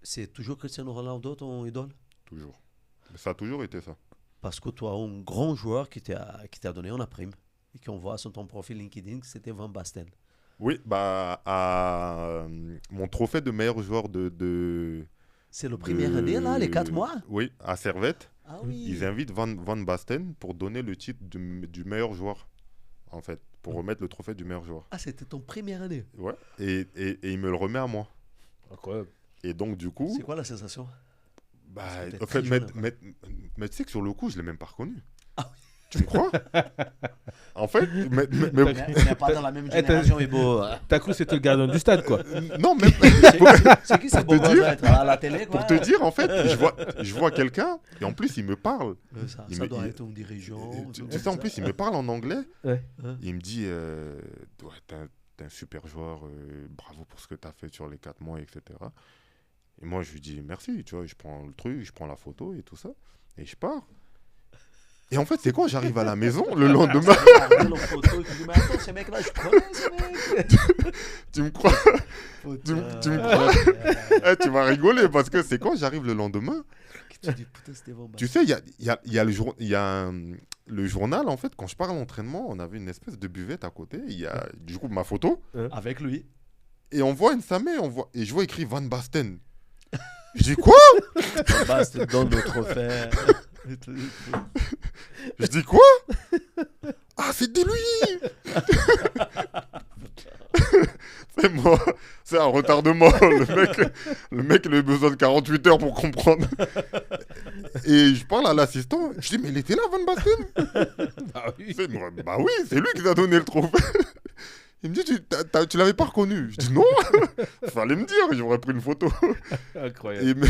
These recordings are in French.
C'est toujours Cristiano Ronaldo ton idole? Toujours. Ça a toujours été ça. Parce que toi, un grand joueur qui t'a donné une prime et qu'on voit sur ton profil LinkedIn que c'était Van Basten. Oui, bah, mon trophée de meilleur joueur C'est la première année, là, les 4 mois? Oui, à Servette, Ah ils oui. invitent Van Basten pour donner le titre du meilleur joueur, en fait, pour remettre le trophée du meilleur joueur. Ah, c'était ton première année. Ouais, et il me le remet à moi. Incroyable. Et donc, du C'est coup, quoi la sensation? bah, Parce que t'es en très fait, jeune encore. mais tu sais que sur le coup, je ne l'ai même pas reconnu. Ah Tu me crois? En fait, oui. On n'est pas dans la même Eh, t'as- génération, Ibo. T'as cru que c'était le gardien du stade, quoi. non, même C'est qui ce beau te gosse dire- là, être à la télé, quoi? pour te dire, en fait, je vois quelqu'un, et en plus, il me parle. Ça, Il ça me- doit il- être un dirigeant. Tu sais, en plus, il me parle en anglais. Ouais. Hein? Il me dit ouais, t'es un super joueur, bravo pour ce que t'as fait sur les 4 mois, etc. Et moi, je lui dis merci, tu vois, je prends le truc, je prends la photo et tout ça, et je pars. Et en fait, c'est quand j'arrive à la maison le lendemain, Regarde la photo et tu dis, mais attends, ce mec-là, je connais ce mec. tu me crois, tu me crois tu vas rigoler parce que c'est quand j'arrive le lendemain. Tu dis, putain, c'était Van Tu Basten. sais, il y a le journal, en fait, quand je pars à l'entraînement, on avait une espèce de buvette à côté, il y a du coup ma photo, Avec lui. et on voit une Samé, et je vois écrit Van Basten. Je dis quoi? Van Basten donne le trophée. Je dis quoi? Ah, c'est de lui! C'est moi, c'est un retardement. Le mec, il a eu besoin de 48 heures pour comprendre. Et je parle à l'assistant, je dis, mais il était là, Van Basten? Ah oui. Bah oui, c'est lui qui t'a donné le trophée. Il me dit, tu l'avais pas reconnu? Je dis, non, fallait me dire, j'aurais pris une photo. Incroyable.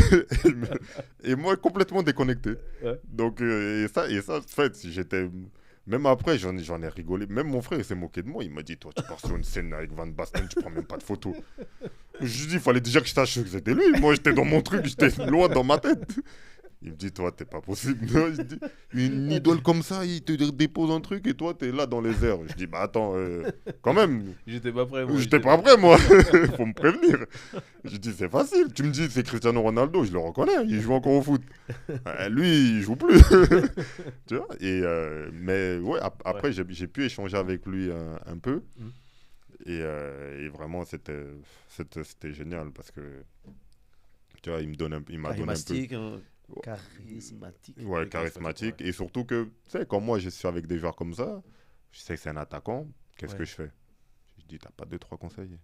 Et moi, complètement déconnecté. Ouais. Donc, en fait, j'étais. Même après, j'en ai rigolé. Même mon frère, il s'est moqué de moi. Il m'a dit, toi, tu pars sur une scène avec Van Basten, tu prends même pas de photos. Je lui dis, il fallait déjà que je sache que c'était lui. Moi, j'étais dans mon truc, j'étais loin dans ma tête. Il me dit, toi, t'es pas possible. Non, je dis, une idole comme ça, il te dépose un truc et toi, t'es là dans les airs. Je dis, bah attends, quand même, J'étais pas prêt, moi. j'étais pas prêt, moi. Faut me prévenir. Je dis, c'est facile. Tu me dis, c'est Cristiano Ronaldo, je le reconnais. Il joue encore au foot. Lui, il joue plus. Tu vois? Mais ouais, après, j'ai pu échanger avec lui un peu. Mm. Et vraiment, c'était génial parce que, tu vois, il m'a donné un peu. Charismatique. Charismatique. Ouais, charismatique. Et surtout que, tu sais, quand moi, je suis avec des joueurs comme ça, je sais que c'est un attaquant. Qu'est-ce Ouais. que je fais? Je dis, t'as pas 2-3 conseillers.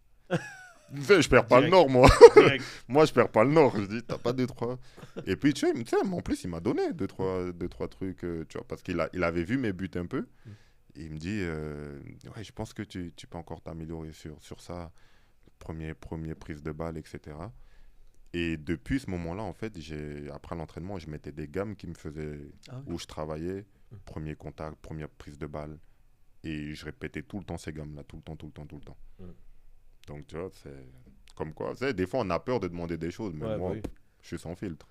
Tu sais, je perds pas le Direct. nord, moi. Direct. Moi, je perds pas le nord. Je dis, t'as pas 2-3. Et puis, tu sais, en plus, il m'a donné 2-3 trucs, tu vois, parce il avait vu mes buts un peu. Et il me dit, ouais, je pense que tu peux encore t'améliorer sur ça. Premier prise de balle, etc. Et depuis ce moment-là, en fait, après l'entraînement, je mettais des gammes qui me faisaient, Ah oui. où je travaillais, premier contact, première prise de balle. Et je répétais tout le temps ces gammes-là, tout le temps, tout le temps, tout le temps. Mm. Donc, tu vois, c'est comme quoi. Tu sais, des fois, on a peur de demander des choses, mais Ouais, moi, bah oui. je suis sans filtre.